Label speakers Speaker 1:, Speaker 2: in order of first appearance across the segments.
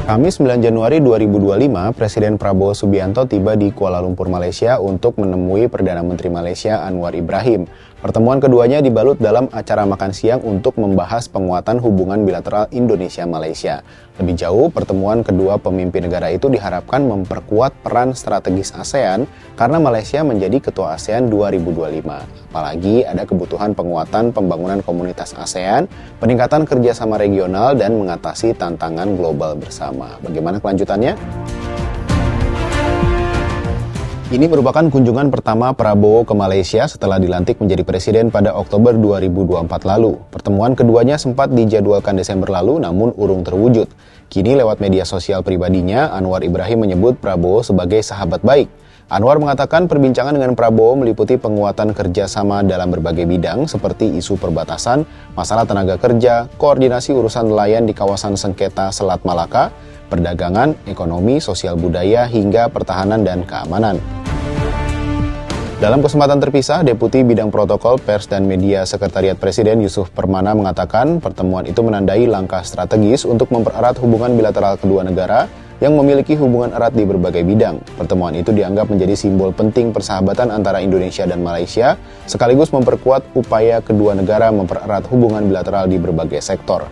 Speaker 1: Kamis 9 Januari 2025, Presiden Prabowo Subianto tiba di Kuala Lumpur, Malaysia untuk menemui Perdana Menteri Malaysia Anwar Ibrahim. Pertemuan keduanya dibalut dalam acara makan siang untuk membahas penguatan hubungan bilateral Indonesia-Malaysia. Lebih jauh, pertemuan kedua pemimpin negara itu diharapkan memperkuat peran strategis ASEAN karena Malaysia menjadi ketua ASEAN 2025. Apalagi ada kebutuhan penguatan pembangunan komunitas ASEAN, peningkatan kerjasama regional, dan mengatasi tantangan global bersama. Bagaimana kelanjutannya? Ini merupakan kunjungan pertama Prabowo ke Malaysia setelah dilantik menjadi presiden pada Oktober 2024 lalu. Pertemuan keduanya sempat dijadwalkan Desember lalu namun urung terwujud. Kini lewat media sosial pribadinya, Anwar Ibrahim menyebut Prabowo sebagai sahabat baik. Anwar mengatakan perbincangan dengan Prabowo meliputi penguatan kerjasama dalam berbagai bidang seperti isu perbatasan, masalah tenaga kerja, koordinasi urusan nelayan di kawasan sengketa Selat Malaka, perdagangan, ekonomi, sosial budaya, hingga pertahanan dan keamanan. Dalam kesempatan terpisah, Deputi Bidang Protokol, Pers, dan Media Sekretariat Presiden Yusuf Permana mengatakan pertemuan itu menandai langkah strategis untuk mempererat hubungan bilateral kedua negara yang memiliki hubungan erat di berbagai bidang. Pertemuan itu dianggap menjadi simbol penting persahabatan antara Indonesia dan Malaysia, sekaligus memperkuat upaya kedua negara mempererat hubungan bilateral di berbagai sektor.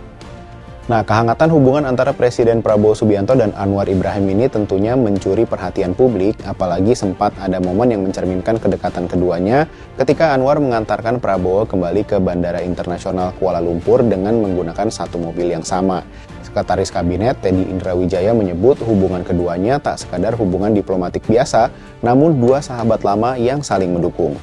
Speaker 1: Nah, kehangatan hubungan antara Presiden Prabowo Subianto dan Anwar Ibrahim ini tentunya mencuri perhatian publik, apalagi sempat ada momen yang mencerminkan kedekatan keduanya ketika Anwar mengantarkan Prabowo kembali ke Bandara Internasional Kuala Lumpur dengan menggunakan satu mobil yang sama. Sekretaris Kabinet Teddy Indrawijaya menyebut hubungan keduanya tak sekadar hubungan diplomatik biasa, namun dua sahabat lama yang saling mendukung.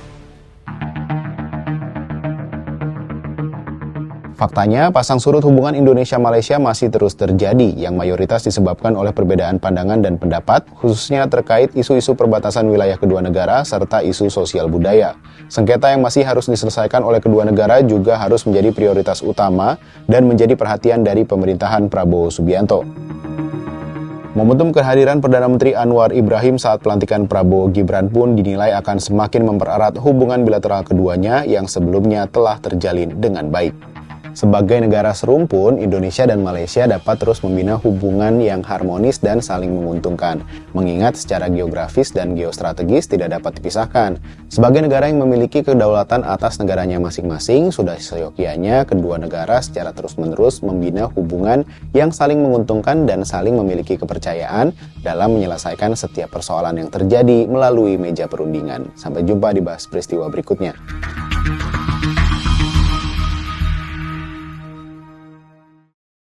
Speaker 1: Faktanya, pasang surut hubungan Indonesia-Malaysia masih terus terjadi, yang mayoritas disebabkan oleh perbedaan pandangan dan pendapat, khususnya terkait isu-isu perbatasan wilayah kedua negara serta isu sosial budaya. Sengketa yang masih harus diselesaikan oleh kedua negara juga harus menjadi prioritas utama dan menjadi perhatian dari pemerintahan Prabowo Subianto. Momentum kehadiran Perdana Menteri Anwar Ibrahim saat pelantikan Prabowo Gibran pun dinilai akan semakin mempererat hubungan bilateral keduanya yang sebelumnya telah terjalin dengan baik. Sebagai negara serumpun, Indonesia dan Malaysia dapat terus membina hubungan yang harmonis dan saling menguntungkan, mengingat secara geografis dan geostrategis tidak dapat dipisahkan. Sebagai negara yang memiliki kedaulatan atas negaranya masing-masing, sudah seyogyanya kedua negara secara terus-menerus membina hubungan yang saling menguntungkan dan saling memiliki kepercayaan dalam menyelesaikan setiap persoalan yang terjadi melalui meja perundingan. Sampai jumpa di Bahas Peristiwa berikutnya.